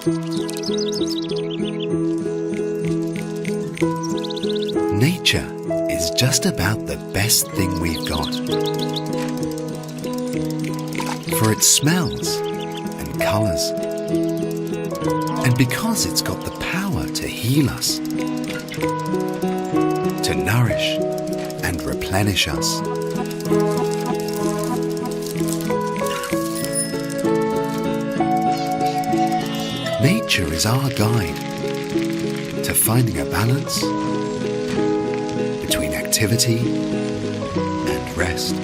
Nature is just about the best thing we've got. For it smells and colours, and because it's got the power to heal us, to nourish and replenish us. Nature is our guide to finding a balance between activity and rest.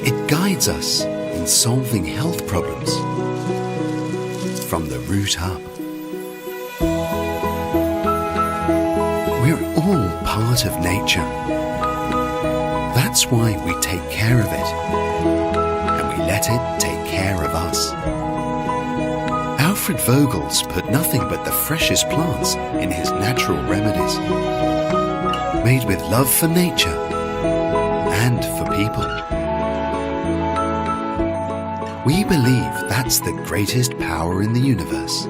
It guides us in solving health problems from the root up. We're all part of nature. That's why we take care of it, and we let it take care of us. Alfred Vogel's put nothing but the freshest plants in his natural remedies, made with love for nature and for people. We believe that's the greatest power in the universe.